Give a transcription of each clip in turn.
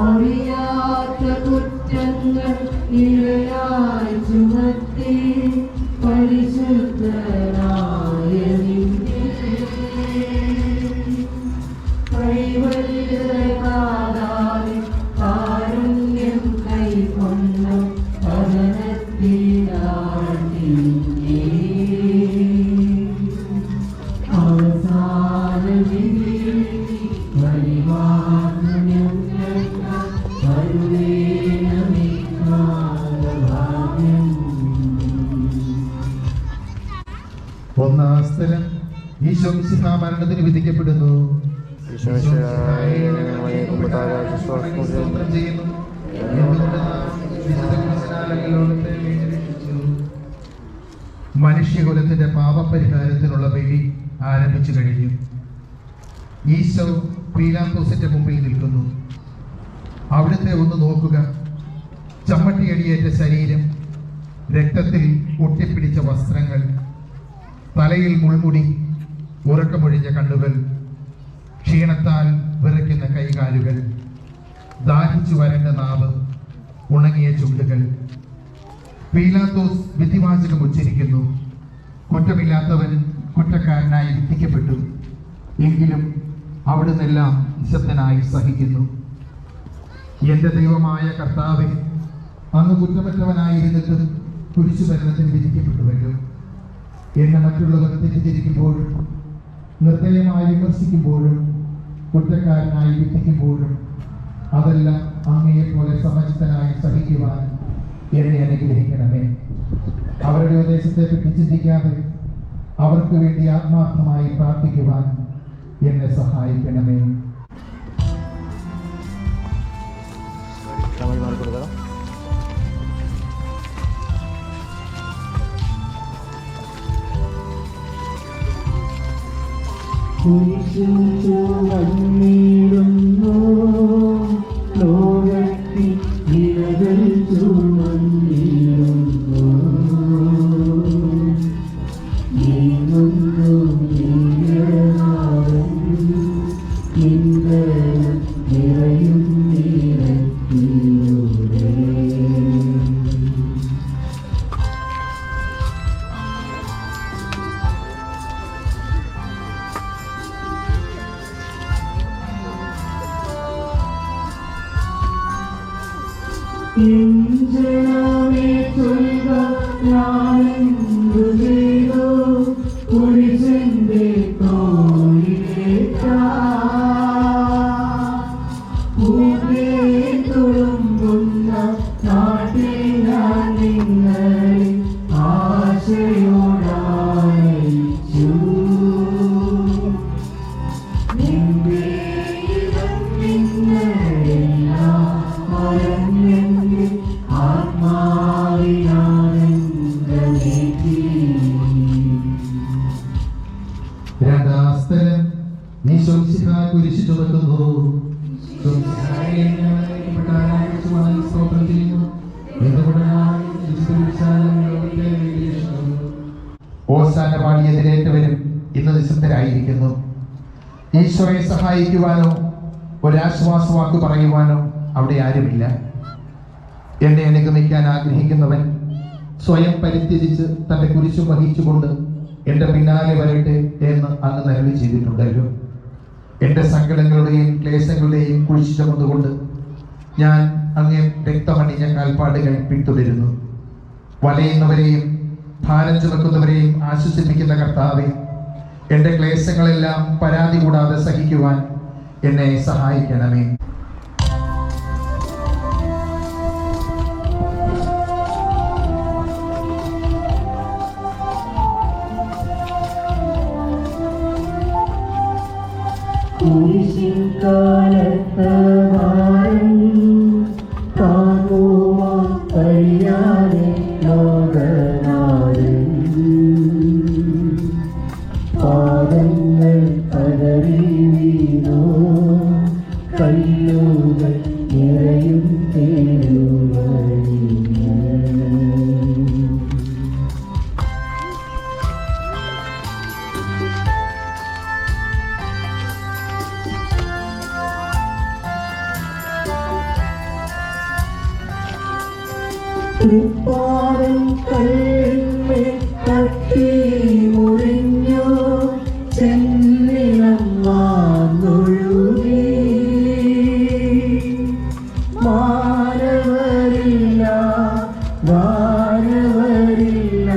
അറിയാത്ത കുറ്റങ്ങൾ ഇരയായി ചുമത്തി പരിശുദ്ധനായ നിന്നെ കൈവല്യകാതാതെ കാരുണ്യം കൈക്കൊണ്ട പതനത്തിലാണ്ടി അവസാന വിധിയിൽ പരിവാഹനം ഒന്നാം സ്ഥലം ഈശോ മിശിഹാ മരണത്തിന് വിധിക്കപ്പെടുന്നു. മനുഷ്യകുലത്തിന്റെ പാപപരിഹാരത്തിനുള്ള ബലി ആരംഭിച്ചു കഴിഞ്ഞു. ഈശോ പീലാത്തോസിന്റെ മുമ്പിൽ നിൽക്കുന്നു. അവിടുത്തെ ഒന്ന് നോക്കുക. ചമ്മട്ടിയടിയേറ്റ ശരീരം, രക്തത്തിൽ ഒട്ടിപ്പിടിച്ച വസ്ത്രങ്ങൾ, തലയിൽ മുൾമുടി, ഉറക്കമൊഴിഞ്ഞ കണ്ണുകൾ, ക്ഷീണത്താൽ വിറയ്ക്കുന്ന കൈകാലുകൾ, ദാഹിച്ചു വരണ്ട നാവ്, ഉണങ്ങിയ ചുണ്ടുകൾ. പീലാത്തോസ് വിധിവാചകം ഉച്ചരിക്കുന്നു. കുറ്റമില്ലാത്തവൻ കുറ്റക്കാരനായി വിധിക്കപ്പെട്ടു. എങ്കിലും അവിടുന്നെല്ലാം നിശബ്ദനായി സഹിക്കുന്നു. എൻ്റെ ദൈവമായ കർത്താവേ, അങ്ങ് കുറ്റമറ്റവനായിരുന്നിട്ടും കുരിശുമരണത്തിന് വിധിക്കപ്പെട്ടുവല്ലോ. എന്നെ മറ്റുള്ളവർ തെറ്റിദ്ധരിക്കുമ്പോഴും നിർദ്ദയമായി വിമർശിക്കുമ്പോഴും കുറ്റക്കാരനായി വിധിക്കുമ്പോഴും അതെല്ലാം അങ്ങയെപ്പോലെ സമചിത്തനായി സഹിക്കുവാൻ എന്നെ അനുഗ്രഹിക്കണമേ. അവരുടെ ഉപദേശത്തെ പറ്റി ചിന്തിക്കാതെ അവർക്ക് വേണ്ടി ആത്മാർത്ഥമായി പ്രാർത്ഥിക്കുവാൻ എന്നെ സഹായിക്കണമേ. ചുവന്നിടുന്നു ലോകത്തിൽ ഇരകൾ ചുവന്നിടുന്നു നീങ്ങുന്നു നീരാടും ഇന്ദ്രനും നിറയും നിരത്തിലൂടെ ജനമേ ചൊല്ലുക ഞാനെന്തു ചെയ്തു കുരിശിന്റെ തോളിലേറ്റ തുളുമ്പുന്ന നാട്ടിൽ ഞാൻ നിങ്ങളെ ആശയോടയച്ചു. രണ്ടാം സ്ഥലം ഈശോ മിശിഹാ കുരിശ് ചുമക്കുന്നു. ഓശാന പാടി എതിരേറ്റവരും ഇന്ന് നിശബ്ദരായിരിക്കുന്നു. ഈശോയെ സഹായിക്കുവാനോ ഒരാശ്വാസവാക്ക് പറയുവാനോ അവിടെ ആരുമില്ല. എന്നെ അനുഗമിക്കാൻ ആഗ്രഹിക്കുന്നവൻ സ്വയം പരിത്യജിച്ച് തൻ്റെ കുരിശു വഹിച്ചുകൊണ്ട് എൻ്റെ പിന്നാലെ വരട്ടെ എന്ന് അങ്ങ് നൽകി ചെയ്തിട്ടുണ്ടല്ലോ. എൻ്റെ സങ്കടങ്ങളുടെയും ക്ലേശങ്ങളുടെയും കുരിശു ചുമന്നുകൊണ്ട് ഞാൻ അങ്ങേ രക്തമണിഞ്ഞ കാൽപ്പാടുകൾ പിന്തുടരുന്നു. വലയുന്നവരെയും ഭാരം ചുമക്കുന്നവരെയും ആശ്വസിപ്പിക്കുന്ന കർത്താവെ, എൻ്റെ ക്ലേശങ്ങളെല്ലാം പരാതി കൂടാതെ സഹിക്കുവാൻ എന്നെ സഹായിക്കണമേ. കാലത്ത് ഭാരം താങ്ങുവാൻ കഴിയാതെ ലോകനാഥൻ പാദങ്ങൾ പതറി വീണു, കല്ലുകൾ നിറയും തേടുവഴി. തൃപ്പാദം കല്ലിന്മേൽ തട്ടി മുറിഞ്ഞു ചെന്നിളം വാർന്നൊഴുകി മാനവരില്ല വാനവരില്ല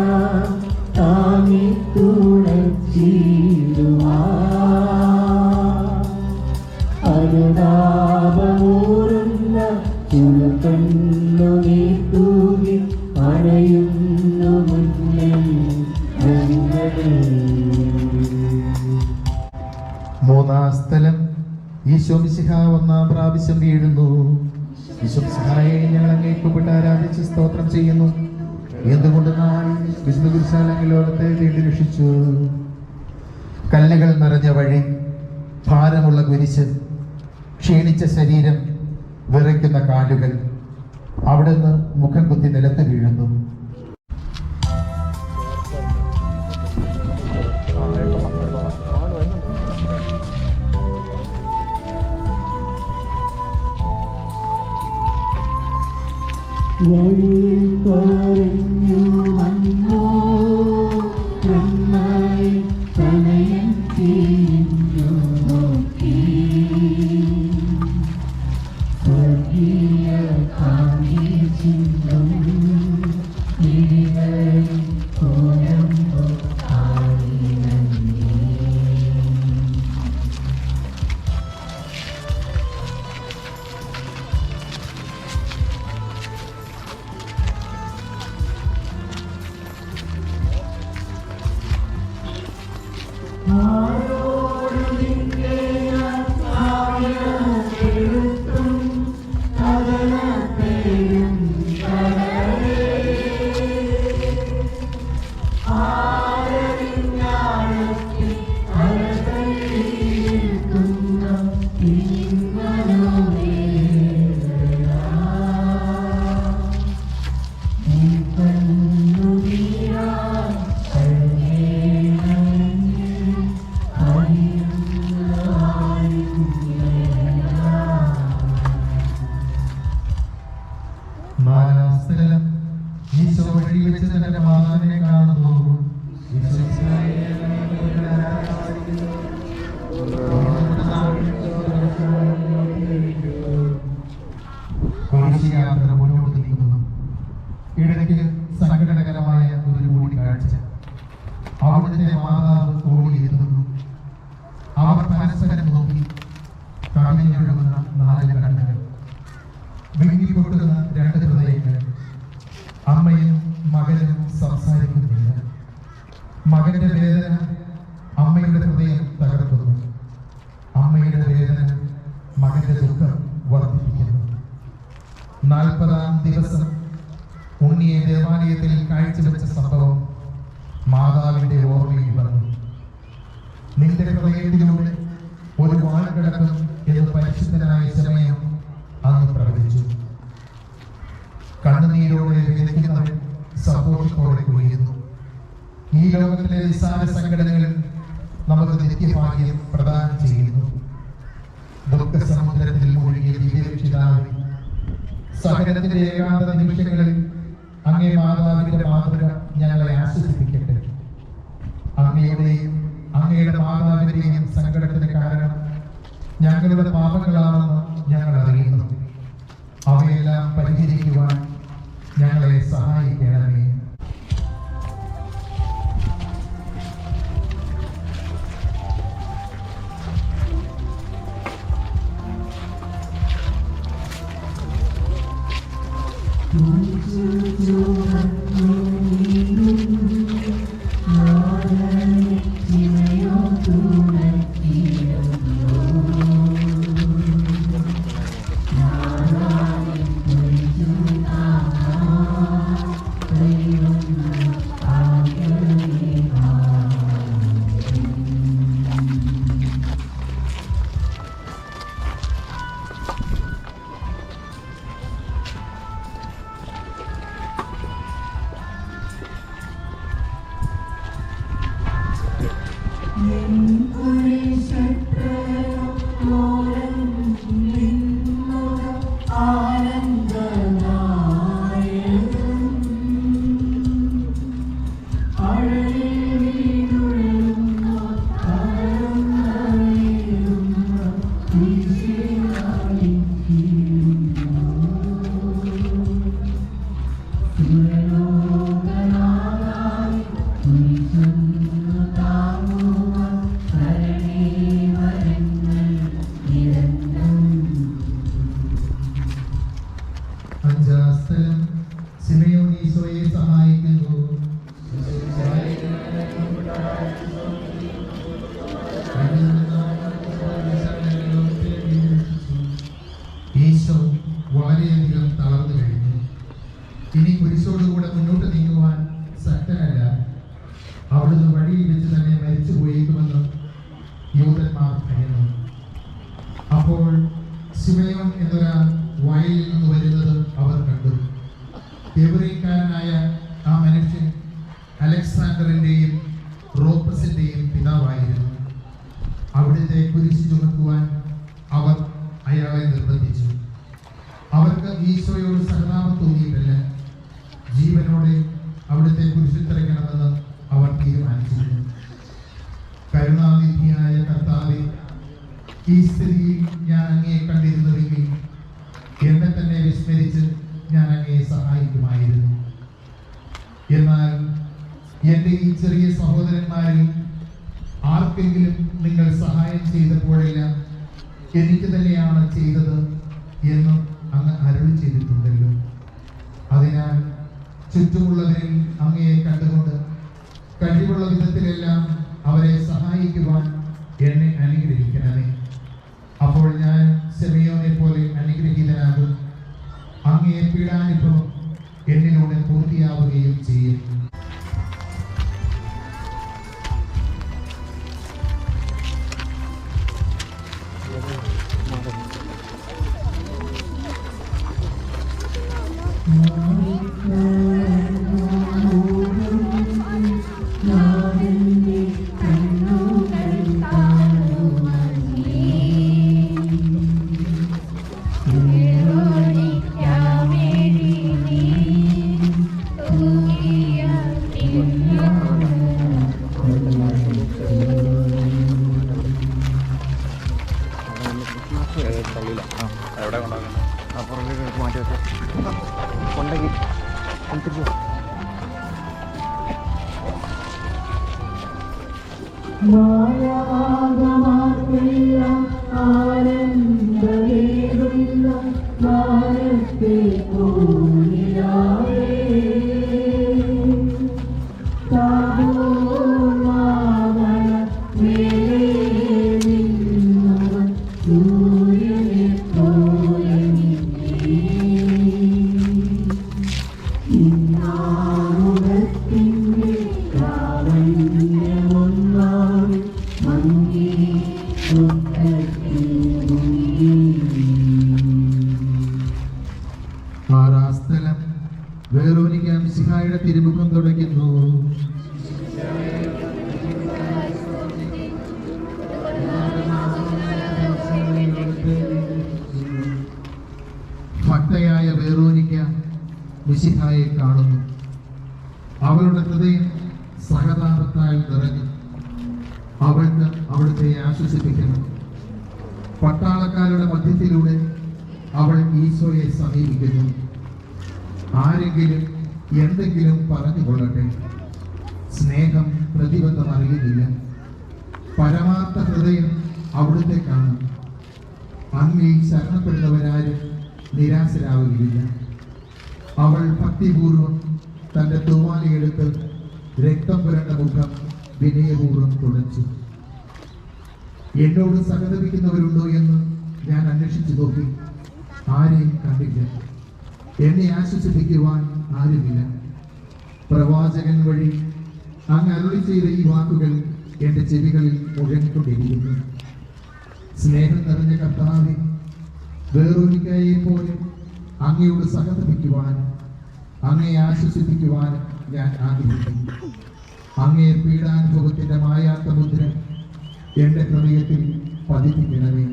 താങ്ങി തുണച്ചിടുവാ അനുതാപമൂറുന്ന ചുളുകണ്ണു നീ തൂകി അണയുന്നു മുന്നിൽ മൂന്നാം സ്ഥലം ഈശോമിശിഹ ഒന്നാം പ്രാവശ്യം വീഴുന്നു. ഈശോമിശിഹായെ ഞങ്ങൾ അങ്ങേക്കപ്പെട്ട് ആരാധിച്ച് സ്തോത്രം ചെയ്യുന്നു. എന്തുകൊണ്ട് നാൾ വിശുദ്ധ കുരിശാൽ ലോകത്തെ വീണ്ടും രക്ഷിച്ചു. കല്ലുകൾ നിറഞ്ഞ വഴി, ഭാരമുള്ള കുരിശ്, ക്ഷീണിച്ച ശരീരം, വിറയ്ക്കുന്ന കാലുകൾ, അവിടുന്ന് മുഖം കുത്തി നിലത്ത് വീഴുന്നു. വഴിയിൽ പറഞ്ഞു വന്നോ ബ്രഹ്മായി തനയൻ തിരിഞ്ഞു നോക്കി സ്വർഗീയ കാന്തി ചിഹ്നം തിരികളിൽ കോലമ്പോ ആയിരങ്ങി നാലാം സ്ഥലം ഈശോ വഴി വെച്ച് തന്റെ മാതാവിനെ കാണുന്നു. യാത്ര മുന്നോട്ട് നീങ്ങുന്നു. ഇടയ്ക്ക് സങ്കടകരമായ ഒരു കൂടിക്കാഴ്ച. അവിടുത്തെ മാതാവ് ഓടിയെത്തുന്നു. അവർ പരസ്പരം നോക്കി കവിഞ്ഞൊഴുകുന്ന നാല് കണ്ണുകൾ, വിങ്ങിപ്പൊട്ടുന്ന രണ്ട് ഹൃദയങ്ങൾ. അമ്മയും മകനും സംസാരിക്കുന്നില്ല. മകന്റെ വേദന അമ്മയുടെ ഹൃദയം തകർക്കുന്നു. അമ്മയുടെ വേദന മകന്റെ ദുഃഖം വർദ്ധിപ്പിക്കുന്നു. 40-ാം ദിവസം ഉണ്ണിയെ ദേവാലയത്തിൽ കാഴ്ചവെച്ച സംഭവം മാതാവിന്റെ ഓർമ്മയിൽ വന്നു. നിന്റെ ഹൃദയത്തിലൂടെ ഒരു വാൾ കിടക്കും എന്ന് പരിശുദ്ധനായ സമയം അന്ന് പ്രവചിച്ചു. കണ്ണുനീരോടെ വിതയ്ക്കുന്നവൻ സന്തോഷത്തോടെ കൊയ്യുന്നു. ഈ ലോകത്തിലെ നിസ്സാര സംഘടനകൾ നമുക്ക് നിത്യഭാഗ്യം പ്രദാനം ചെയ്യുന്നു. ദുഃഖ സമുദ്രത്തിൽ മുഴുകിയ ദിവ്യരക്ഷിതാവ്, സഹനത്തിന്റെ ഏകാന്ത നിമിഷങ്ങളിൽ അങ്ങേ മാതാവിന്റെ മാതൃക ഞങ്ങളെ ആശ്വസിപ്പിക്കട്ടെ. അങ്ങയുടെയും അങ്ങയുടെ മാതാവിന്റെയും സങ്കടത്തിന് കാരണം ഞങ്ങളുടെ പാപങ്ങളാണെന്ന് ഞങ്ങൾ അറിയുന്നു. അവയെല്ലാം പരിഹരിക്കുവാൻ ഞങ്ങളെ സഹായിക്കണമേ. യഹൂദന്മാർ ഭയന്നു. അപ്പോൾ ശിമയോൻ എന്നൊരാൾ വയലിൽ നിന്ന് വരുന്നത് അവർ കണ്ടു. എബ്രേയക്കാരനായ ആ മനുഷ്യൻ അലക്സാണ്ടറിന്റെയും റോപ്പസിന്റെയും പിതാവായിരുന്നു. അവിടുത്തെ കുരിശ് ചുമക്കുവാൻ അവർ അയാളെ നിർബന്ധിച്ചു. അവർക്ക് ഈശോയോട് സഹതാപം തോന്നിയിട്ടില്ല. ജീവനോടെ അവിടുത്തെ കുരിശിൽ തറയ്ക്കണമെന്ന് അവർ തീരുമാനിച്ചിരുന്നു. കരുണാനിധിയായ കർത്താവേ, ഈ സ്ഥിതിയിൽ ഞാൻ അങ്ങയെ കണ്ടിരുന്നുവെങ്കിൽ എന്നെ തന്നെ വിസ്മരിച്ച് ഞാൻ അങ്ങയെ സഹായിക്കുമായിരുന്നു. എന്നാൽ എൻ്റെ ഈ ചെറിയ സഹോദരന്മാരിൽ ആർക്കെങ്കിലും നിങ്ങൾ സഹായം ചെയ്തപ്പോഴെല്ലാം എനിക്ക് തന്നെയാണ് ചെയ്തത് എന്ന് അങ്ങ് അരുളി ചെയ്തിട്ടുണ്ടല്ലോ. അതിനാൽ ചുറ്റുമുള്ളവരിൽ അങ്ങയെ കണ്ടുകൊണ്ട് കഴിവുള്ള വിധത്തിലെല്ലാം അവരെ സഹായിക്കുവാൻ എന്നെ അനുഗ്രഹിക്കണമേ. അപ്പോൾ ഞാൻ ശിമയോനെ പോലെ അനുഗ്രഹീതനാകും. അങ്ങയെ പീഡാനുഭവം എന്നിലൂടെ പൂർത്തിയാവുകയും ചെയ്യും. എവിടെ കൊണ്ടാകുന്നത് പുറകിലേക്ക് മാറ്റി വെച്ചാൽ കൊണ്ടെങ്കിൽ തിരിച്ചു സ്ഥലം വേറോനിക്ക മിശിഹായുടെ തിരുമുഖം തുടയ്ക്കുന്നു. ഭക്തയായ വേറോനിക്ക മിശിഹായെ കാണുന്നു. അവളുടെ ഹൃദയം സഹതാപത്താൽ നിറഞ്ഞു. അവൾക്ക് അവിടുത്തെ ആശ്വസിപ്പിക്കണം. പട്ടാളക്കാരുടെ മധ്യത്തിലൂടെ അവൾ ഈശോയെ സമീപിക്കുന്നു. ആരെങ്കിലും എന്തെങ്കിലും പറഞ്ഞുകൊള്ളട്ടെ. സ്നേഹം പ്രതിബന്ധം അറിയുന്നില്ല. പരമാർത്ഥ ഹൃദയം അവിടുത്തെ കാണും. അങ്ങിൽ ശരണപ്പെടുന്നവരാരും നിരാശരാവുകയില്ല. അവൾ ഭക്തിപൂർവം തൻ്റെ തൂവാലയെടുത്ത് രക്തം പുരണ്ട മുഖം വിനയപൂർവ്വം തുടച്ചു. എന്നോട് സഹതപിക്കുന്നവരുണ്ടോ എന്ന് ഞാൻ അന്വേഷിച്ചു നോക്കി. ആരെയും കണ്ടില്ല. എന്നെ ആശ്വസിപ്പിക്കുവാൻ ആരുമില്ല. പ്രവാചകൻ വഴി അങ്ങ് അരുളി ചെയ്ത ഈ വാക്കുകൾ എൻ്റെ ചെവികളിൽ മുഴങ്ങിക്കൊണ്ടിരിക്കുന്നു. സ്നേഹം നിറഞ്ഞ കർത്താവേ, വേറൊരിക്കയെ പോലെ അങ്ങയോട് സഹതപിക്കുവാൻ, അങ്ങയെ ആശ്വസിപ്പിക്കുവാൻ ഞാൻ ആഗ്രഹിക്കുന്നു. അങ്ങേ പീഡാനുഭവത്തിന്റെ മായാത്ത മുദ്ര എൻ്റെ ഹൃദയത്തിൽ പതിപ്പിക്കണമേ.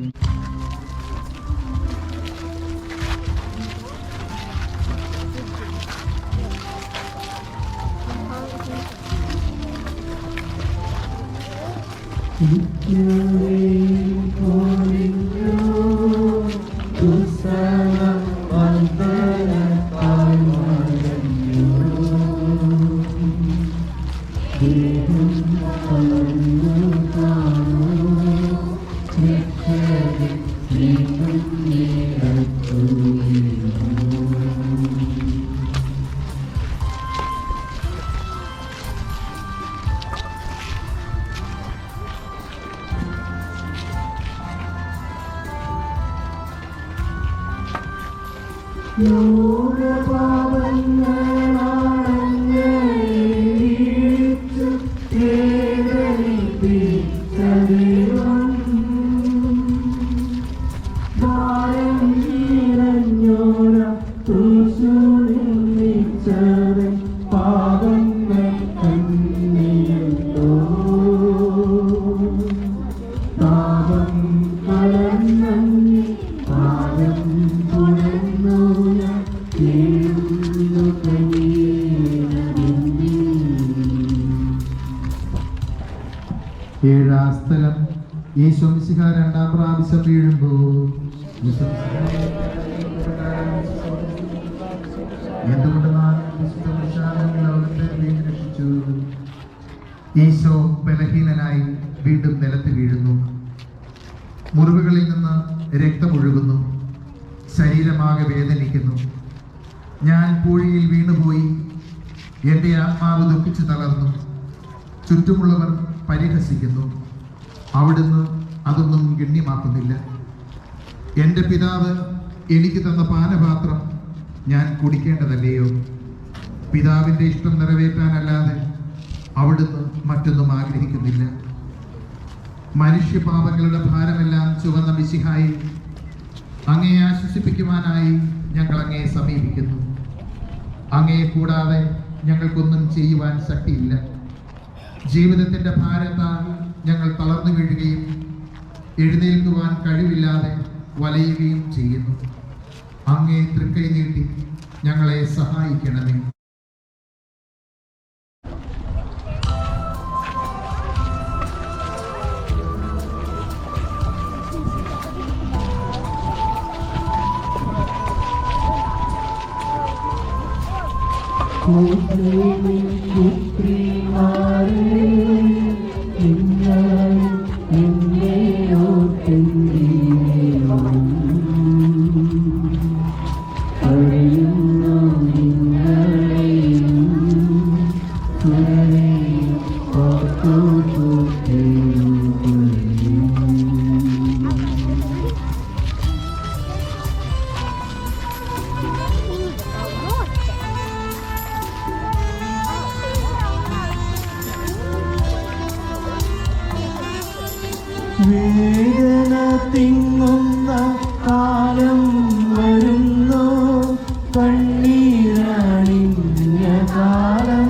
ോഗപാവങ്ങളാണു വളർന്നങ്ങി പാദം തുടർന്നു ഞാൻ വീഴുന്നു കനിയണമേ. ഏഴാം സ്ഥലം ഈശോ മിശിഹ രണ്ടാം പ്രാവശ്യം വീഴുമ്പോൾ എന്തുകൊണ്ടെന്നാൽ ലോകത്തെ രക്ഷിച്ചു. ഈശോ ബലഹീനനായി വീണ്ടും നിലത്ത് വീഴുന്നു. മുറിവുകളിൽ നിന്ന് രക്തമൊഴുകുന്നു. ശരീരമാകെ വേദനിക്കുന്നു. ഞാൻ പൂഴിയിൽ വീണുപോയി. എൻ്റെ ആത്മാവ് ദുഃഖിച്ചു തളർന്നു. ചുറ്റുമുള്ളവർ പരിഹസിക്കുന്നു. അവിടുന്ന് അതൊന്നും ഗണ്യമാക്കുന്നില്ല. എൻ്റെ പിതാവ് എനിക്ക് തന്ന പാനപാത്രം ഞാൻ കുടിക്കേണ്ടതല്ലയോ? പിതാവിൻ്റെ ഇഷ്ടം നിറവേറ്റാനല്ലാതെ അവിടുന്ന് മറ്റൊന്നും ആഗ്രഹിക്കുന്നില്ല. മനുഷ്യപാപങ്ങളുടെ ഭാരമെല്ലാം ചുവന്ന മിശിഹായിൽ അങ്ങയെ ആശ്വസിപ്പിക്കുവാനായി ഞങ്ങൾ അങ്ങയെ സമീപിക്കുന്നു. അങ്ങയെ കൂടാതെ ഞങ്ങൾക്കൊന്നും ചെയ്യുവാൻ ശക്തിയില്ല. ജീവിതത്തിൻ്റെ ഭാരത്താൽ ഞങ്ങൾ തളർന്നു വീഴുകയും എഴുന്നേൽക്കുവാൻ കഴിവില്ലാതെ വലയുകയും ചെയ്യുന്നു. അങ്ങേ തൃക്കൈ നീട്ടി ഞങ്ങളെ സഹായിക്കണമേ. പുത്രിമാരെ നിങ്ങൾ എന്നെയോ അറിയുന്നു നിങ്ങളെയും ഓർത്തു വേദന തിങ്ങുന്ന കാലം വരുന്നു, കണ്ണീരണിഞ്ഞ കാലം.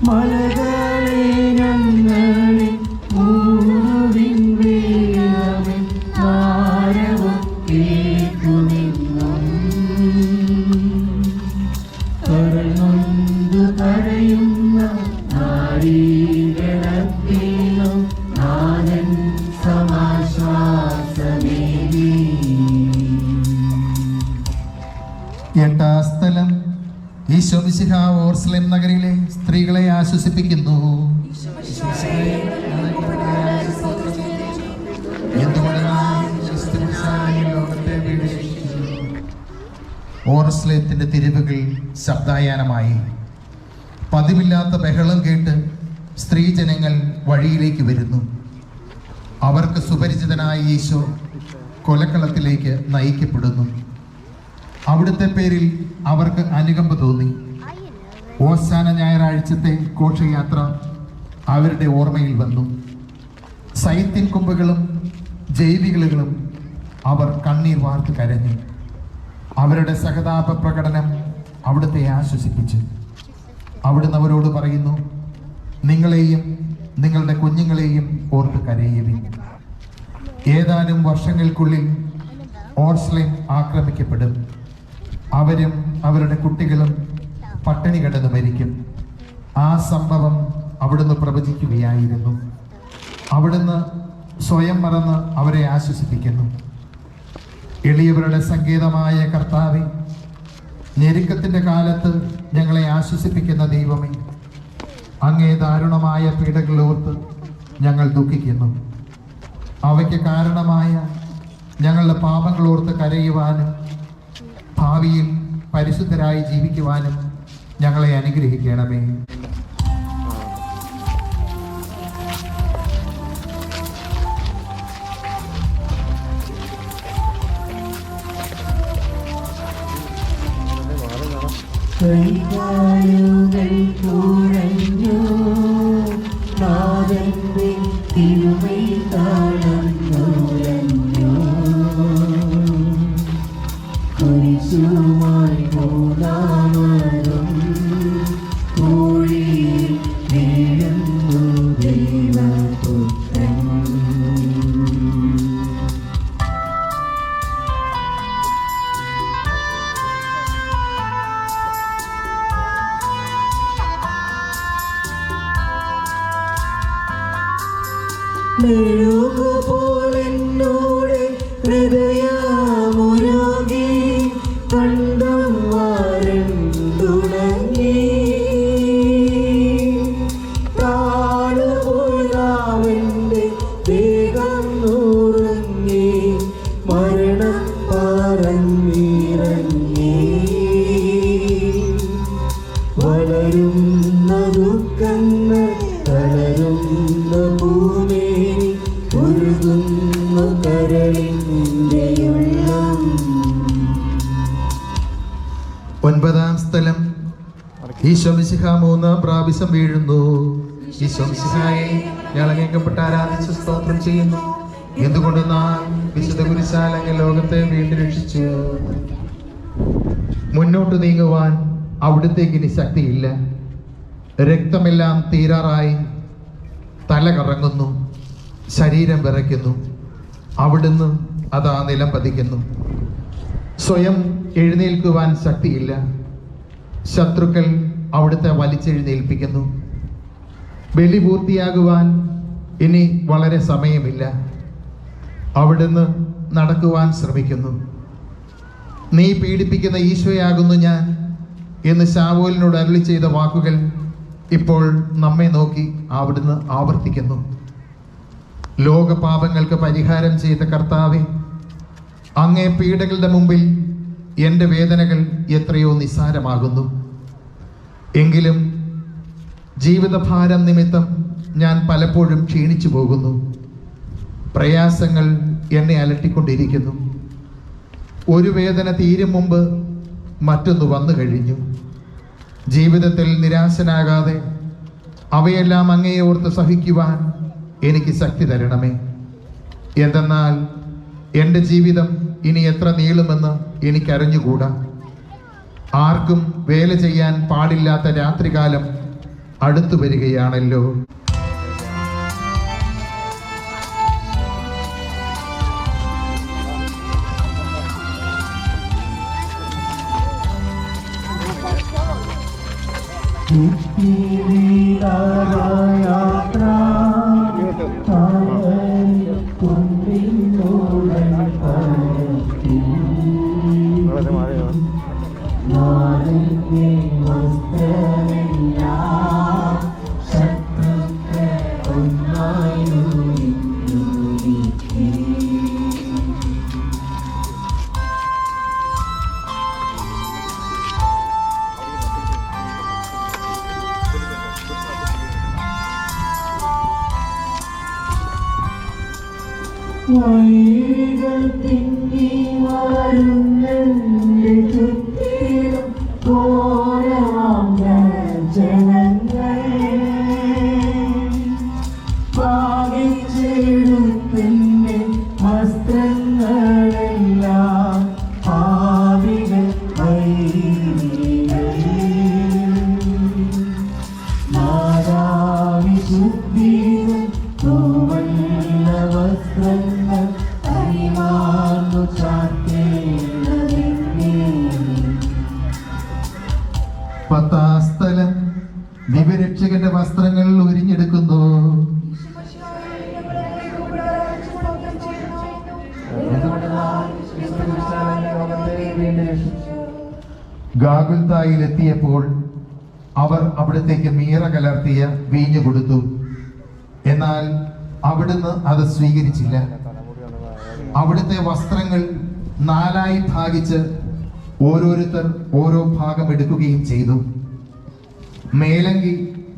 മലകളെ ഞങ്ങളെ മൂടുവിൻ, വേഗമേ ഭാരവും കേൾക്കുമെന്നും. തുറന്നൊന്നു കരയുന്ന നാരീഗണത്തിനും നാഥൻ സമാശ്വാസമേകി. എട്ടാം സ്ഥലം ഈശോ മിശിഹ ഓർസ്ലേം നഗരിലെ സ്ത്രീകളെ ആശ്വസിപ്പിക്കുന്നു. ഓർസ്ലേത്തിന്റെ തെരുവുകൾ ശബ്ദായാനമായി. പതിവില്ലാത്ത ബഹളം കേട്ട് സ്ത്രീജനങ്ങൾ വഴിയിലേക്ക് വരുന്നു. അവർക്ക് സുപരിചിതനായ ഈശോ കൊലക്കളത്തിലേക്ക് നയിക്കപ്പെടുന്നു. അവിടുത്തെ പേരിൽ അവർക്ക് അനുകമ്പ തോന്നി. ഓശാന ഞായറാഴ്ചത്തെ ഘോഷയാത്ര അവരുടെ ഓർമ്മയിൽ വന്നു. സൈത്തിൻ കൊമ്പുകളും ജൈവികളുകളും അവർ കണ്ണീർ വാർത്ത് കരഞ്ഞു. അവരുടെ സഹതാപ പ്രകടനം അവിടുത്തെ ആശ്വസിപ്പിച്ചു. അവിടുന്ന് അവരോട് പറയുന്നു, നിങ്ങളെയും നിങ്ങളുടെ കുഞ്ഞുങ്ങളെയും ഓർത്ത് കരയുവിൻ. ഏതാനും വർഷങ്ങൾക്കുള്ളിൽ ഓർസ്ലേം ആക്രമിക്കപ്പെടും. അവരും അവരുടെ കുട്ടികളും പട്ടിണി കിടന്ന് മരിക്കും. ആ സംഭവം അവിടുന്ന് പ്രവചിക്കുകയായിരുന്നു. അവിടുന്ന് സ്വയം മറന്ന് അവരെ ആശ്വസിപ്പിക്കുന്നു. എളിയവരുടെ സങ്കേതമായ കർത്താവേ, ഞെരുക്കത്തിൻ്റെ കാലത്ത് ഞങ്ങളെ ആശ്വസിപ്പിക്കുന്ന ദൈവമേ, അങ്ങേ ദാരുണമായ പീഡകളോർത്ത് ഞങ്ങൾ ദുഃഖിക്കുന്നു. അവയ്ക്ക് കാരണമായ ഞങ്ങളുടെ പാപങ്ങളോർത്ത് കരയുവാനും ഭാവിയിൽ പരിശുദ്ധരായി ജീവിക്കുവാനും ഞങ്ങളെ അനുഗ്രഹിക്കണമേ. കൈകാലുകൾ കുഴഞ്ഞു, നാഥന്റെ തിരുമൈ താളന്നുലഞ്ഞു. കുരിശുമായി മൂന്നാമതും പൂഴിയിൽ വീഴുന്നു ദൈവപുത്രൻ. മെഴുകുപോലെന്നോട് ഹൃദയമുരുകി കണ്ടം വരണ്ടുണങ്ങി താളുപോയാവൻ്റെ ദേഹം നുറുങ്ങി മരണം പറഞ്ഞിറങ്ങി വളരുന്ന ദുഃഖങ്ങൾ തളരുന്ന ഭൂമി ഉരുകുന്ന കരളിൻ്റെ ഉള്ളം. 9-ാം സ്ഥലം. ഈശോ മിശിഹ 3-ാം പ്രാവശ്യം വീഴുന്നു. ഈശോ മിശിഹായെ ഞാൻ അങ്ങേക്കപ്പെട്ട് ആരാധിച്ച് സ്തോത്രം ചെയ്യുന്നു. എന്തുകൊണ്ടെന്നാൽ വിശുദ്ധ കുരിശാൽ അങ്ങ് ലോകത്തെ വീണ്ടും രക്ഷിച്ചു. മുന്നോട്ട് നീങ്ങുവാൻ അവിടുത്തേക്ക് ഇനി ശക്തിയില്ല. രക്തമെല്ലാം തീരാറായി. തല കറങ്ങുന്നു, ശരീരം വിറയ്ക്കുന്നു. അവിടുന്ന് അതാ നിലം പതിക്കുന്നു. സ്വയം എഴുന്നേൽക്കുവാൻ ശക്തിയില്ല. ശത്രുക്കൾ അവിടുത്തെ വലിച്ചെഴുന്നേൽപ്പിക്കുന്നു. ബലി പൂർത്തിയാകുവാൻ ഇനി വളരെ സമയമില്ല. അവിടുന്ന് നടക്കുവാൻ ശ്രമിക്കുന്നു. നീ പീഡിപ്പിക്കുന്ന ഈശോയാകുന്നു ഞാൻ എന്ന് ശാവൂലിനോട് അരുളി ചെയ്ത വാക്കുകൾ ഇപ്പോൾ നമ്മെ നോക്കി അവിടുന്ന് ആവർത്തിക്കുന്നു. ലോകപാപങ്ങൾക്ക് പരിഹാരം ചെയ്ത കർത്താവേ, അങ്ങേ പീഡകളുടെ മുമ്പിൽ എൻ്റെ വേദനകൾ എത്രയോ നിസ്സാരമാകുന്നു. എങ്കിലും ജീവിതഭാരം നിമിത്തം ഞാൻ പലപ്പോഴും ക്ഷീണിച്ചു പോകുന്നു. പ്രയാസങ്ങൾ എന്നെ അലട്ടിക്കൊണ്ടിരിക്കുന്നു. ഒരു വേദന തീരും മുമ്പ് മറ്റൊന്ന് വന്നു കഴിഞ്ഞു. ജീവിതത്തിൽ നിരാശനാകാതെ അവയെല്ലാം അങ്ങയെ ഓർത്ത് സഹിക്കുവാൻ എനിക്ക് ശക്തി തരണമേ. എന്തെന്നാൽ എൻ്റെ ജീവിതം ഇനി എത്ര നീളുമെന്ന് എനിക്കറിഞ്ഞുകൂടാ. ആർക്കും വേല ചെയ്യാൻ പാടില്ലാത്ത രാത്രികാലം അടുത്തു വരികയാണല്ലോ. യാത്ര വഴികൾ തിങ്ങി വരുന്നെൻ്റെ ചുറ്റിലും ഘോരമാം ജനങ്ങൾ ഭാഗിച്ചെടുത്തിൻ്റെ വസ്ത്രങ്ങളെല്ലാം പാവികൾ മാതാവിശുദ്ധിയും തോവല്ല വസ്ത്രങ്ങൾ അരിമാർന്നു ചാർത്തേണ്ടതെന്നേ. 10-ാം സ്ഥലം. ദിവ്യരക്ഷകന്റെ വസ്ത്രങ്ങൾ ഉരിഞ്ഞെടുക്കുന്നു. ഗാഗുൽത്തായിൽ എത്തിയപ്പോൾ അവർ അവിടത്തേക്ക് മീറ കലർത്തിയ വീഞ്ഞു കൊടുത്തു. എന്നാൽ അവിടുന്ന് അത് സ്വീകരിച്ചില്ല. അവിടുത്തെ വസ്ത്രങ്ങൾ 4ആയി ഭാഗിച്ച് ഓരോരുത്തർ ഓരോ ഭാഗം എടുക്കുകയും ചെയ്തു. മേലങ്കി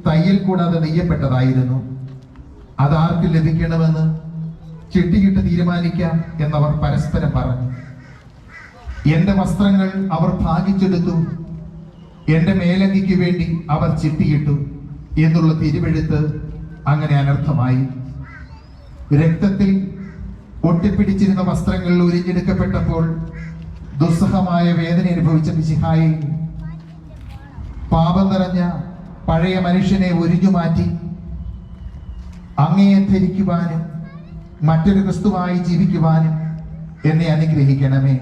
തയ്യൽ കൂടാതെ നെയ്യപ്പെട്ടതായിരുന്നു. അതാർക്ക് ലഭിക്കണമെന്ന് ചിട്ടിയിട്ട് തീരുമാനിക്കാം എന്നവർ പരസ്പരം പറഞ്ഞു. എന്റെ വസ്ത്രങ്ങൾ അവർ ഭാഗിച്ചെടുത്തു, എന്റെ മേലങ്കിക്ക് വേണ്ടി അവർ ചിട്ടിയിട്ടു എന്നുള്ള തിരുവെഴുത്ത് അങ്ങനെ അനർത്ഥമായി. രക്തത്തിൽ ഒട്ടിപ്പിടിച്ചിരുന്ന വസ്ത്രങ്ങൾ ഉരിഞ്ഞെടുക്കപ്പെട്ടപ്പോൾ ദുസ്സഹമായ വേദന അനുഭവിച്ച മിശിഹായെ, പാപം നിറഞ്ഞ പഴയ മനുഷ്യനെ ഒരിഞ്ഞു മാറ്റി അങ്ങയെ ധരിക്കുവാനും മറ്റൊരു ക്രിസ്തുവായി ജീവിക്കുവാനും എന്നെ അനുഗ്രഹിക്കണമേ.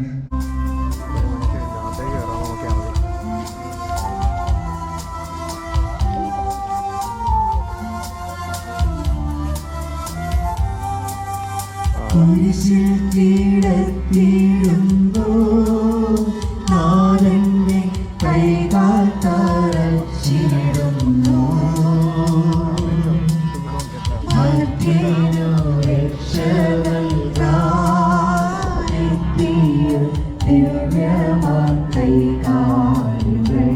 കുരിശിൽ കിടത്തിയിടുന്നു നാഥന്റെ കൈകാൽ തറച്ചിടുന്നു മധ്യനു രക്ഷകൻ എത്തിയ ദിവ്യമാ കൈകാലുകൾ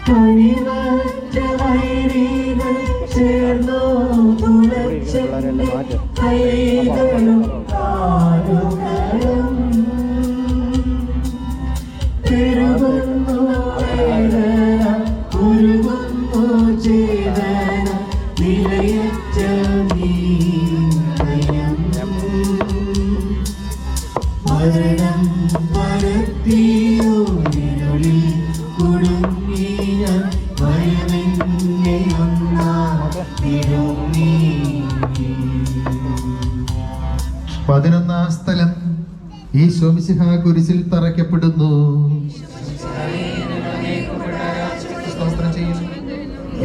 കണിവറ്റ വൈരികൾ ചേർന്നു തുളച്ചെന്റെ കൈകളും കാലുകളും പെരുകുന്നു വേദന ഉരുകുന്നു ചേതന നിലയറ്റ നീയം മരണം പരത്തിയോ ഇരുളിൽ കുടുങ്ങിയ ഭയമെന്നെ ഒന്നാതിരുങ്ങി 11-ാം സ്ഥലം ഈശോ മിശിഹ കുരിശിൽ തറയ്ക്കപ്പെടുന്നു. സ്തോത്രം ചെയ്യുന്നു.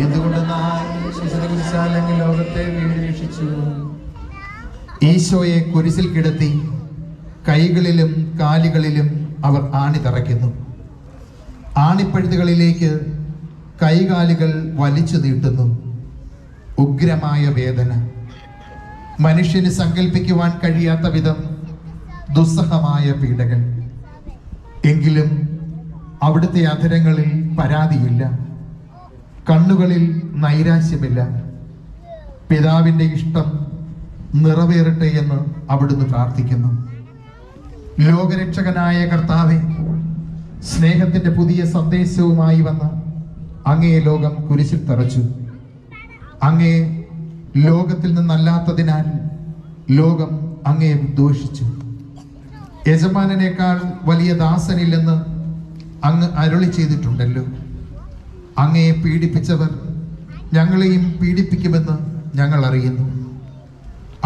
എന്തുകൊണ്ടെന്നാൽ കുരിശാൽ അങ്ങ് ലോകത്തെ വീഴ്ചിച്ചു. ഈശോയെ കുരിശിൽ കിടത്തി കൈകളിലും കാലുകളിലും അവർ ആണി തറയ്ക്കുന്നു. ആണിപ്പഴുതുകളിലേക്ക് കൈകാലുകൾ വലിച്ചു നീട്ടുന്നു. ഉഗ്രമായ വേദന, മനുഷ്യന് സങ്കല്പിക്കുവാൻ കഴിയാത്ത വിധം ദുസ്സഹമായ പീഡകൾ. എങ്കിലും അവിടുത്തെ അധരങ്ങളിൽ പരാതിയില്ല, കണ്ണുകളിൽ നൈരാശ്യമില്ല. പിതാവിൻ്റെ ഇഷ്ടം നിറവേറട്ടെ എന്ന് അവിടുന്ന് പ്രാർത്ഥിക്കുന്നു. ലോകരക്ഷകനായ കർത്താവെ, സ്നേഹത്തിന്റെ പുതിയ സന്ദേശവുമായി വന്ന അങ്ങയെ ലോകം കുരിശിൽ തറച്ചു. അങ്ങയെ ലോകത്തിൽ നിന്നല്ലാത്തതിനാൽ ലോകം അങ്ങയെ ദോഷിച്ചു. യജമാനനേക്കാൾ വലിയ ദാസനില്ലെന്ന് അങ്ങ് അരുളി ചെയ്തിട്ടുണ്ടല്ലോ. അങ്ങയെ പീഡിപ്പിച്ചവർ ഞങ്ങളെയും പീഡിപ്പിക്കുമെന്ന് ഞങ്ങൾ അറിയുന്നു.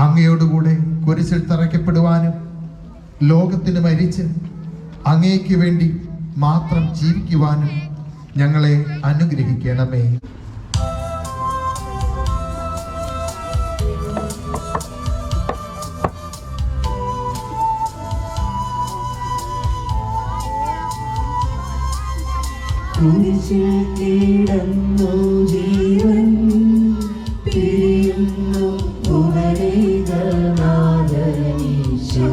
അങ്ങയോടുകൂടെ കുരിശിൽ തറയ്ക്കപ്പെടുവാനും ലോകത്തിന് മരിച്ച് അങ്ങയ്ക്ക് വേണ്ടി മാത്രം ജീവിക്കുവാനും ഞങ്ങളെ അനുഗ്രഹിക്കണമേ. കുരിശിൽ കിടന്നു ജീവൻ പിരിയുന്നു ഉപരിതനാഥനീശോ.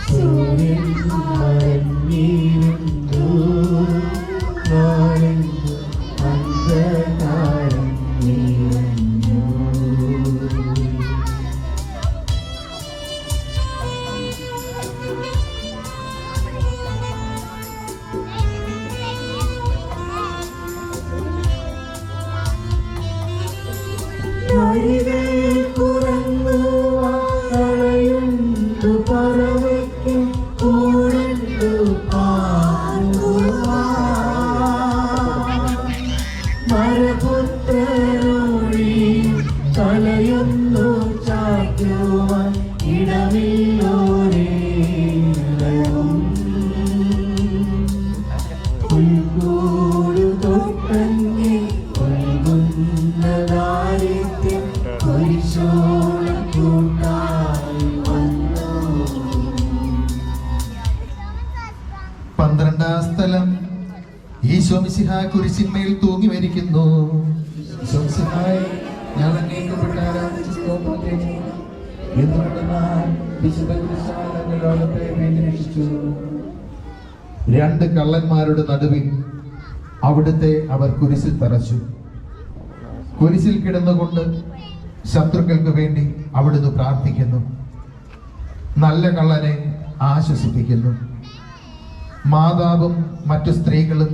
സൂര്യൻ മറഞ്ഞിരുന്നു നാളെന്നു അന്ധകാരം നിറഞ്ഞു. വഴികൾ കുറഞ്ഞു കളയുന്നു പറവയ്ക്കും കൂടുന്നു മരപുത്രരോടി തലയൊന്നു ചായ്ക്കുവാൻ ഇടമില്ലോരേലവും പുൽക്കൂടു തൊട്ടങ്ങി ഒഴുകുന്ന ദാരിദ്ര്യം കുരിശോളം കൂട്ടായി വന്നു. 12-ാം സ്ഥലം ഈശോ മിശിഹ കുരിശിന്മേൽ തൂങ്ങി മരിക്കുന്നു. ഈശോ മിശിഹായെ ഞാൻ അങ്ങേക്കപ്പെട്ട് ആരാധിച്ച് സ്തോത്രം ചെയ്യുന്നു. എന്തുകൊണ്ടെന്നാൽ വിശുദ്ധ കുരിശാൽ അങ്ങ് ലോകത്തെ വീണ്ടെടുത്തു. 2 കള്ളന്മാരുടെ നടുവിൽ അവിടുത്തെ അവർ കുരിശിൽ തറച്ചു. കുരിശിൽ കിടന്നുകൊണ്ട് ശത്രുക്കൾക്ക് വേണ്ടി അവിടുന്ന് പ്രാർത്ഥിക്കുന്നു. നല്ല കള്ളനെ ആശ്വസിപ്പിക്കുന്നു. മാതാവും മറ്റു സ്ത്രീകളും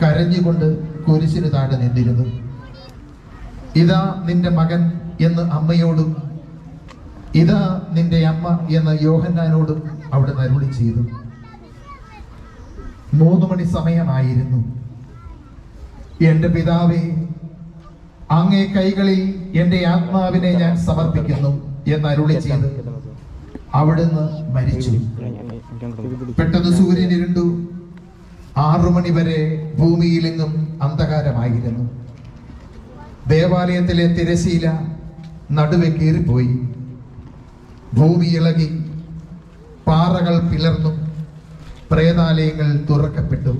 കരഞ്ഞുകൊണ്ട് കുരിശിന് താഴെ നിന്നിരുന്നു. ഇതാ നിന്റെ മകൻ എന്ന് അമ്മയോടും ഇതാ നിന്റെ അമ്മ എന്ന് യോഹന്നാനോടും അവിടുന്ന് അരുളി ചെയ്തു. 3 മണി സമയമായിരുന്നു. എന്റെ പിതാവേ, അങ്ങേ കൈകളിൽ എന്റെ ആത്മാവിനെ ഞാൻ സമർപ്പിക്കുന്നു എന്ന് അരുളി ചെയ്ത് അവിടുന്ന് മരിച്ചു. പെട്ടെന്ന് സൂര്യൻ ഇരുണ്ടു. 6 മണി വരെ ഭൂമിയിലെങ്ങും അന്ധകാരമായിരുന്നു. ദേവാലയത്തിലെ തിരശീല നടുവെ കീറിപ്പോയി. ഭൂമി ഇളകി, പാറകൾ പിളർന്നു, പ്രേതാലയങ്ങൾ തുറക്കപ്പെട്ടു.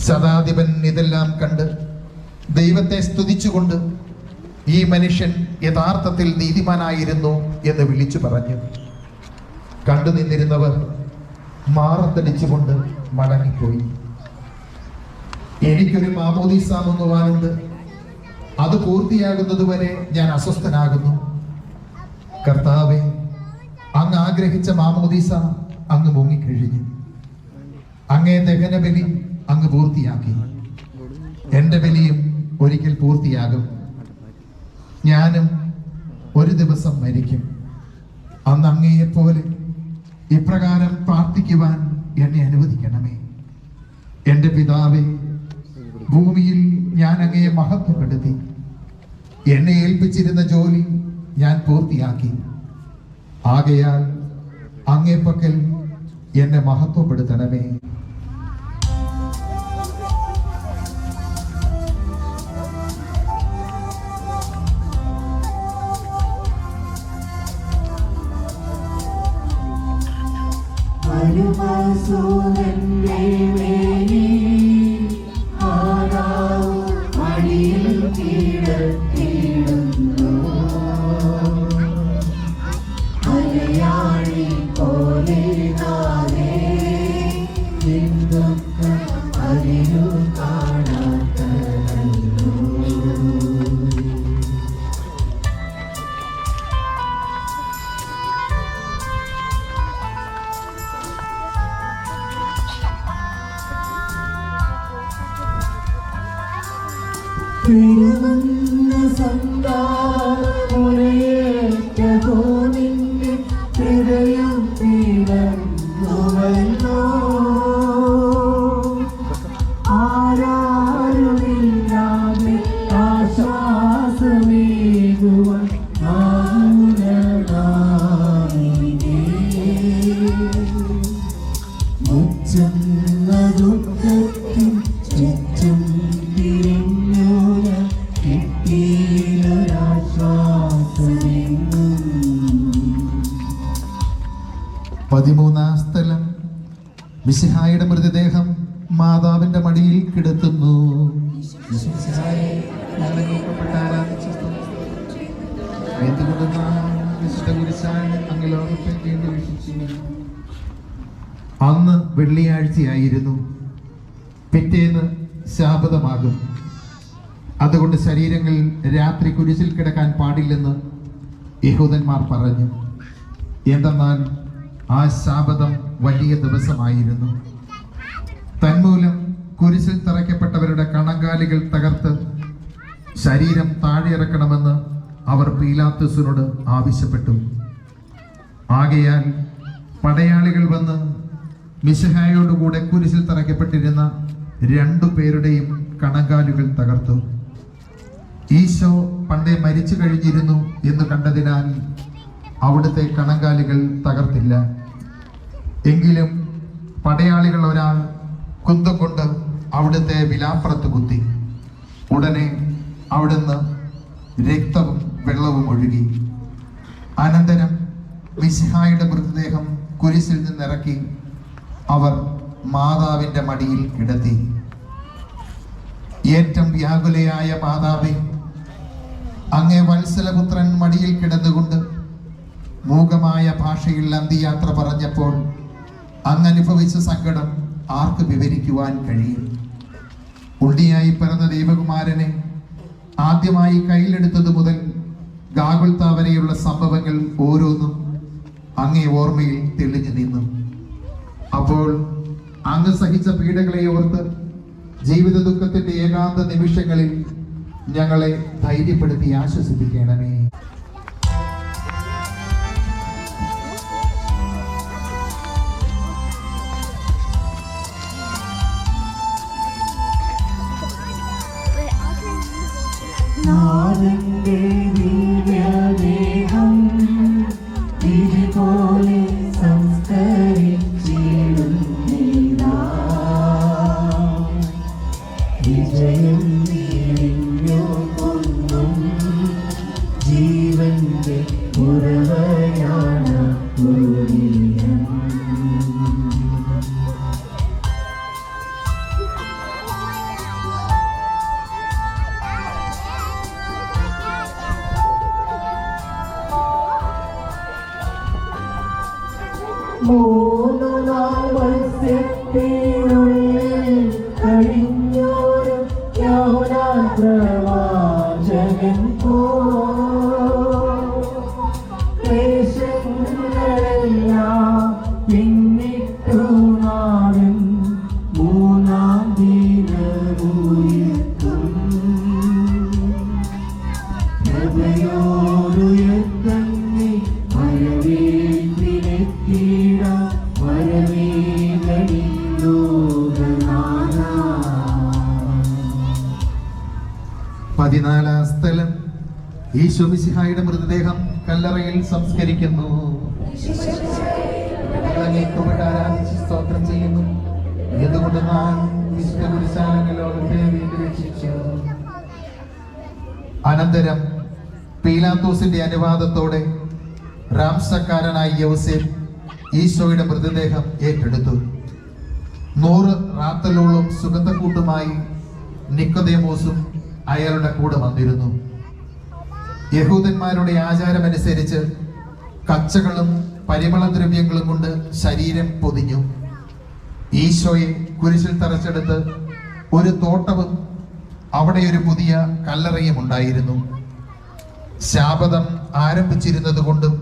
ശതാധിപൻ ഇതെല്ലാം കണ്ട് ദൈവത്തെ സ്തുതിച്ചുകൊണ്ട് ഈ മനുഷ്യൻ യഥാർത്ഥത്തിൽ നീതിമാനായിരുന്നു എന്ന് വിളിച്ചു പറഞ്ഞു. കണ്ടു നിന്നിരുന്നവർ മാറത്തടിച്ചുകൊണ്ട് മടങ്ങിപ്പോയി. എനിക്കൊരു മാമോദീസ മുങ്ങുവാനുണ്ട്, അത് പൂർത്തിയാകുന്നതുവരെ ഞാൻ അസ്വസ്ഥനാകുന്നു. കർത്താവേ, അങ്ങ് ആഗ്രഹിച്ച മാമോദീസ അങ്ങ് മുങ്ങിക്കഴിഞ്ഞു. അങ്ങേ ദഹനബലി അങ്ങ് പൂർത്തിയാക്കി. എന്റെ ബലിയും ഒരിക്കൽ പൂർത്തിയാകും. ഞാനും ഒരു ദിവസം മരിക്കും. അന്ന് അങ്ങയെപ്പോലെ ഇപ്രകാരം പ്രാർത്ഥിക്കുവാൻ എന്നെ അനുവദിക്കണമേ. എന്റെ പിതാവേ, ഭൂമിയിൽ ഞാൻ അങ്ങയെ മഹത്വപ്പെടുത്തി. എന്നെ ഏൽപ്പിച്ചിരുന്ന ജോലി ഞാൻ പൂർത്തിയാക്കി. ആകയാൽ അങ്ങേ പക്കൽ എന്നെ മഹത്വപ്പെടുത്തണമേ. സ്ഥലം മിശിഹായുടെ മൃതദേഹം മാതാവിന്റെ മടിയിൽ കിടത്തുന്നു. അന്ന് വെള്ളിയാഴ്ചയായിരുന്നു. പിറ്റേന്ന് ശാബതമാകും. അതുകൊണ്ട് ശരീരങ്ങൾ രാത്രി കുരിശിൽ കിടക്കാൻ പാടില്ലെന്ന് യഹൂദന്മാർ പറഞ്ഞു. എന്തെന്നാൽ ആ ശാബതം വലിയ ദിവസമായിരുന്നു. തന്മൂലം കുരിശിൽ തറയ്ക്കപ്പെട്ടവരുടെ കണങ്കാലികൾ തകർത്ത് ശരീരം താഴെ ഇറക്കണമെന്ന് അവർ പീലാത്തോസിനോട് ആവശ്യപ്പെട്ടു. ആകയാൽ പടയാളികൾ വന്ന് മിശിഹായോടുകൂടെ കുരിശിൽ തറയ്ക്കപ്പെട്ടിരുന്ന 2 പേരുടെയും കണങ്കാലുകൾ തകർത്തു. ഈശോ പണ്ടേ മരിച്ചു കഴിഞ്ഞിരുന്നു എന്ന് കണ്ടതിനാൽ അവിടുത്തെ കണങ്കാലുകൾ തകർത്തില്ല. എങ്കിലും പടയാളികൾ ഒരാൾ കുന്തം കൊണ്ട് അവിടുത്തെ വിലാപ്പുറത്ത് കുത്തി. ഉടനെ അവിടുന്ന് രക്തവും വെള്ളവും ഒഴുകി. അനന്തരം മിശിഹായുടെ മൃതദേഹം കുരിശിൽ നിന്നിറക്കി അവർ മാതാവിന്റെ മടിയിൽ കിടത്തി. ഏറ്റവും വ്യാകുലയായ മാതാവേ, അങ്ങേ വത്സലപുത്രൻ മടിയിൽ കിടന്നുകൊണ്ട് മൂകമായ ഭാഷയിൽ അന്ത്യയാത്ര പറഞ്ഞപ്പോൾ അങ്ങ് അനുഭവിച്ച സങ്കടം ആർക്ക് വിവരിക്കുവാൻ കഴിയും? ഉള്ളിയായി പിറന്ന ദൈവകുമാരനെ ആദ്യമായി കയ്യിലെടുത്തത് മുതൽ ഗാഗുൽത്ത വരെയുള്ള സംഭവങ്ങൾ ഓരോന്നും അങ്ങേ ഓർമ്മയിൽ തെളിഞ്ഞു നിന്നു. അപ്പോൾ അങ്ങ് സഹിച്ച പീഡകളെ ഓർത്ത് ജീവിത ദുഃഖത്തിന്റെ ഏകാന്ത നിമിഷങ്ങളിൽ ഞങ്ങളെ ധൈര്യപ്പെടുത്തി ആശ്വസിപ്പിക്കണമേ. നാഥന്റെ ഉറവയാണ് ഉയരം. മൂന്നു നാൾ മത്സ്യത്തിനുള്ളിൽ കഴിഞ്ഞൊരു യൗവനപ്രവാചകൻ ക്ലേശങ്ങളെല്ലാം പിന്നിട്ടു നാടും മൂന്നാം ദിനമുയർത്തും. പ്രഭയോടുയർത്തങ്ങി വരവേൽപ്പിനെത്തിയിട വരവേലടി ലോകനാഥ. 14 സ്ഥലം ഈശോ മിശിഹായുടെ മൃതദേഹം കല്ലറയിൽ സംസ്കരിക്കുന്നു. ആരാധിച്ച് സ്തോത്രം ചെയ്യുന്നു. എന്തുകൊണ്ട് നാം വിശുദ്ധ കുരിശാലങ്ങൾ ലോകത്തെ വീണ്ടും രക്ഷിച്ചു. അനന്തരം പീലാത്തോസിന്റെ അനുവാദത്തോടെ റാംസക്കാരനായ യോസേഫ് ഈശോയുടെ മൃതദേഹം ഏറ്റെടുത്തു. 100 റാത്തലോളം സുഗന്ധക്കൂട്ടുമായി നിക്കോദേമോസും അയാളുടെ കൂടെ വന്നിരുന്നു. യഹൂദന്മാരുടെ ആചാരമനുസരിച്ച് കച്ചകളും പരിമളദ്രവ്യങ്ങളും കൊണ്ട് ശരീരം പൊതിഞ്ഞു. ഈശോയെ കുരിശിൽ തറച്ചെടുത്ത് ഒരു തോട്ടവും അവിടെ ഒരു പുതിയ കല്ലറയും ഉണ്ടായിരുന്നു. ശാബദം ആരംഭിച്ചിരുന്നത് കൊണ്ടും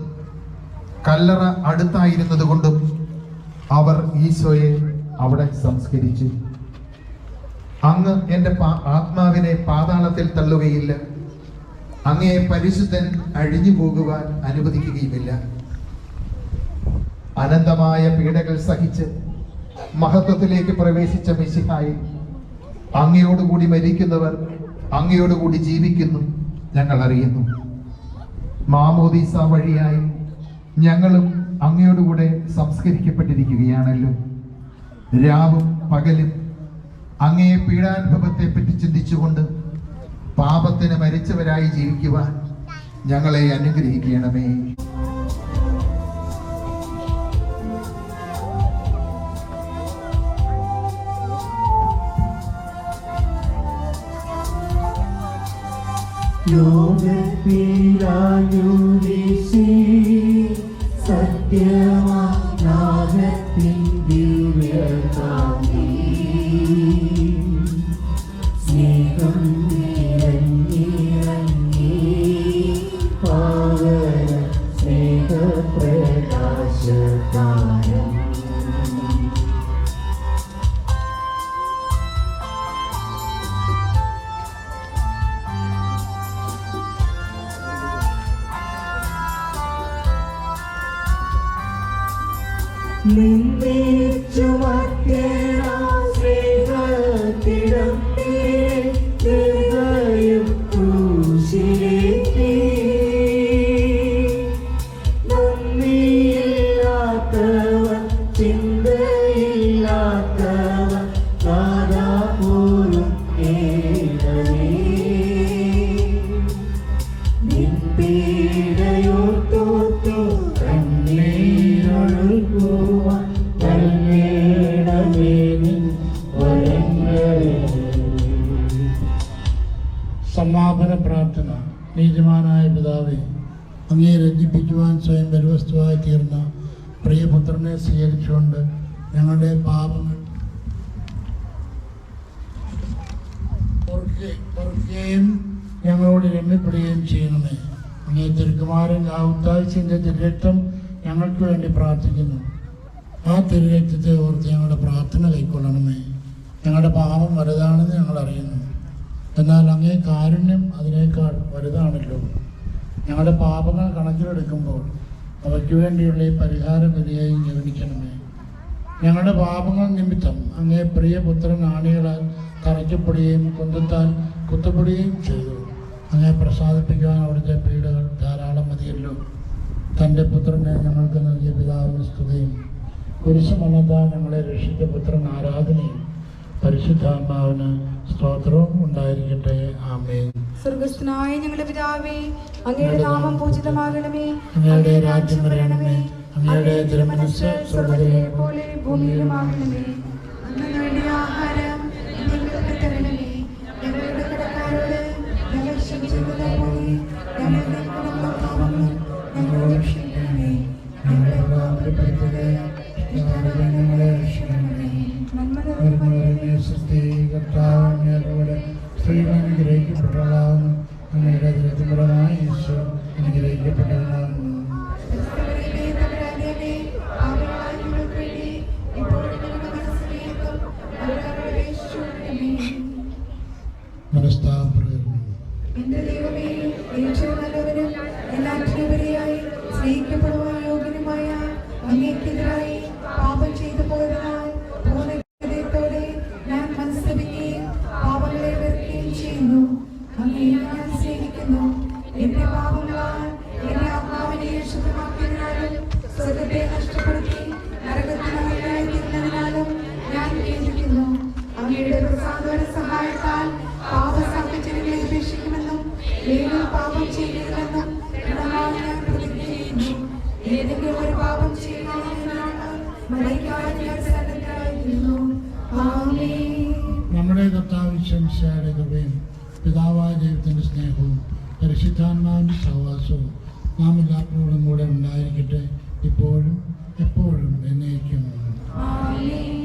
കല്ലറ അടുത്തായിരുന്നത് കൊണ്ടും അവർ ഈശോയെ അവിടെ സംസ്കരിച്ചു. അങ്ങ് എൻ്റെ ആത്മാവിനെ പാതാളത്തിൽ തള്ളുകയില്ല. അങ്ങയെ പരിശുദ്ധൻ അഴിഞ്ഞു പോകുവാൻ അനുവദിക്കുകയുമില്ല. അനന്തമായ പീഡകൾ സഹിച്ച് മഹത്വത്തിലേക്ക് പ്രവേശിച്ച മിശിഹായി, അങ്ങയോടുകൂടി മരിക്കുന്നവർ അങ്ങയോടുകൂടി ജീവിക്കുന്നു ഞങ്ങൾ അറിയുന്നു. മാമോദീസ വഴിയായി ഞങ്ങളും അങ്ങയോടുകൂടെ സംസ്കരിക്കപ്പെട്ടിരിക്കുകയാണല്ലോ. രാവും പകലും അങ്ങയെ പീഡാനുഭവത്തെ പറ്റി ചിന്തിച്ചുകൊണ്ട് പാപത്തിന് മരിച്ചവരായി ജീവിക്കുവാൻ ഞങ്ങളെ അനുഗ്രഹിക്കണമേ. ലോകത്തിലായുരീശി സത്യമാനാഥത്തിൻ ദിവ്യകാന്തി സ്നേഹം നിറഞ്ഞിറങ്ങി പാവന സ്നേഹപ്രകാശതാരം. നിന്നെ ചുമക്കേണ സ്നേഹത്തിടം ഹൃദയം ക്രൂശിലേറ്റി. നന്ദിയില്ലാത്തവൻ ചിന്തയില്ലാത്തവൻ നാദാപോലും കേടവേ. നിൻ പീഡയോർത്തോർത്തു കണ്ണീരൊഴുകുവാൻ നൽകേണമേ നിൻ വരങ്ങളെ. സമാപന പ്രാർത്ഥന. നീതിമാനായ പിതാവേ, അങ്ങയെ രഞ്ജിപ്പിക്കുവാൻ സ്വയം ബലവസ്തുവായി തീർന്ന പ്രിയപുത്രനെ സ്വീകരിച്ചുകൊണ്ട് ഞങ്ങളുടെ പാപങ്ങൾ പൊറുക്കുകയും ഞങ്ങളോട് രമ്യപ്പെടുകയും ചെയ്യണമേ. അങ്ങേ തിരുക്കുമാരൻ ഔത്താഴ്ചൻ്റെ തിരുരക്തം ഞങ്ങൾക്ക് വേണ്ടി പ്രാർത്ഥിക്കുന്നു. ആ തിരുരക്തത്തെ ഓർത്ത് ഞങ്ങളുടെ പ്രാർത്ഥന കൈക്കൊള്ളണമേ. ഞങ്ങളുടെ പാപം വലുതാണെന്ന് ഞങ്ങൾ അറിയുന്നു. എന്നാൽ അങ്ങേ കാരുണ്യം അതിനേക്കാൾ വലുതാണല്ലോ. ഞങ്ങളുടെ പാപങ്ങൾ കണക്കിലെടുക്കുമ്പോൾ അവയ്ക്ക് വേണ്ടിയുള്ള ഈ പരിഹാര ബലിയെയും ഗവനിക്കണമേ. ഞങ്ങളുടെ പാപങ്ങൾ നിമിത്തം അങ്ങേ പ്രിയപുത്രൻ ആണികളാൽ തറയ്ക്കപ്പെടുകയും കുന്തത്താൽ കുത്തപ്പെടുകയും ചെയ്തു. അങ്ങേ പ്രസാദിപ്പിക്കുവാൻ അവിടുത്തെ പീഡകൾ ധാരാളം മതിയല്ലോ. തൻ്റെ പുത്രനെ ഞങ്ങൾക്ക് നൽകിയ പിതാവിന് സ്തുതിയും കുരിശുമണത്താൽ ഞങ്ങളെ രക്ഷിച്ച പുത്രൻ ആരാധനയും പരിശുദ്ധാത്മാവിന് സ്തോത്രവും ഉണ്ടായിരിക്കട്ടെ. ആമേൻ. സ്വർഗസ്ഥനായ ഞങ്ങളുടെ പിതാവേ, അങ്ങയുടെ നാമം പൂജിതമാകണമേ. അങ്ങയുടെ രാജ്യം വരണമേ. അങ്ങയുടെ തിരുമനസ്സ് സ്വർഗ്ഗത്തിലെ പോലെ ഭൂമിയിലുമാകണമേ. അന്ന് വേണ്ട ആഹാരം ഞങ്ങൾക്ക് തരണമേ. ഞങ്ങളുടെ കടക്കാരോട് ഞങ്ങൾ ക്ഷമിച്ചതുപോലെ ഞങ്ങളുടെ പാപങ്ങൾ ഞങ്ങളോട് ക്ഷമിക്കണമേ. ഞങ്ങളെ പാപപ്പെടുത്തരുതേ. ഞങ്ങളെ രക്ഷിക്കണമേ. നന്മ നിറഞ്ഞ കർത്താവ് അങ്ങയോടുകൂടെ സ്ത്രീകൾ അനുഗ്രഹിക്കപ്പെട്ടവളാകുന്നു. അങ്ങയുടെ ദുരിതപരമായ ഈശോ അനുഗ്രഹിക്കപ്പെട്ടവനാകുന്നു. മനസ്താപപ്രകരണം. എന്റെ ദൈവമേ, ഏറ്റവും നല്ലവനും എല്ലാറ്റിനുപരിയായി സ്നേഹിക്കപ്പെടുവാൻ യോഗ്യനുമായ അങ്ങേക്കെതിരായി പാപം ചെയ്തു പോയതിനാൽ പൂർണ്ണഹൃദയത്തോടെ ഞാൻ മനസ്തപിക്കുകയും പാപങ്ങളെ വെറുക്കുകയും ചെയ്യുന്നു. അങ്ങയെ ഞാൻ സ്നേഹിക്കുന്നു. എന്റെ പാപങ്ങളാൽ എന്റെ ആത്മാവിനെ ശുദ്ധമാക്കിയതിനാലും സ്വർഗത്തെ നഷ്ടപ്പെടുത്തി നരകത്തിനായിരുന്നതിനാലും ഞാൻ ഖേദിക്കുന്നു. അങ്ങയുടെ പ്രസാദന സഹായത്താൽ പാപസാഹചര്യങ്ങളെ ഉപേക്ഷിക്കുമെന്നും വീണ്ടും പാപം ചെയ്യരുതെന്നും ഞാൻ പ്രതിജ്ഞ ചെയ്യുന്നു. ഏതെങ്കിലും ഒരു പാപം ചെയ്യുന്നതിനാണ് മരിക്കാൻ ഞാൻ സന്നദ്ധരായിരുന്നു. ആമേൻ. നമ്മുടെ കർത്താവ് ശംശയുടെ കൃപയും പിതാവായ ദൈവത്തിൻ്റെ സ്നേഹവും പരിശുദ്ധാത്മാവിൻ്റെ സഹവാസവും നാം എല്ലാവരോടും കൂടെ ഉണ്ടായിരിക്കട്ടെ, ഇപ്പോഴും എപ്പോഴും എന്നേക്കും. ആമേൻ.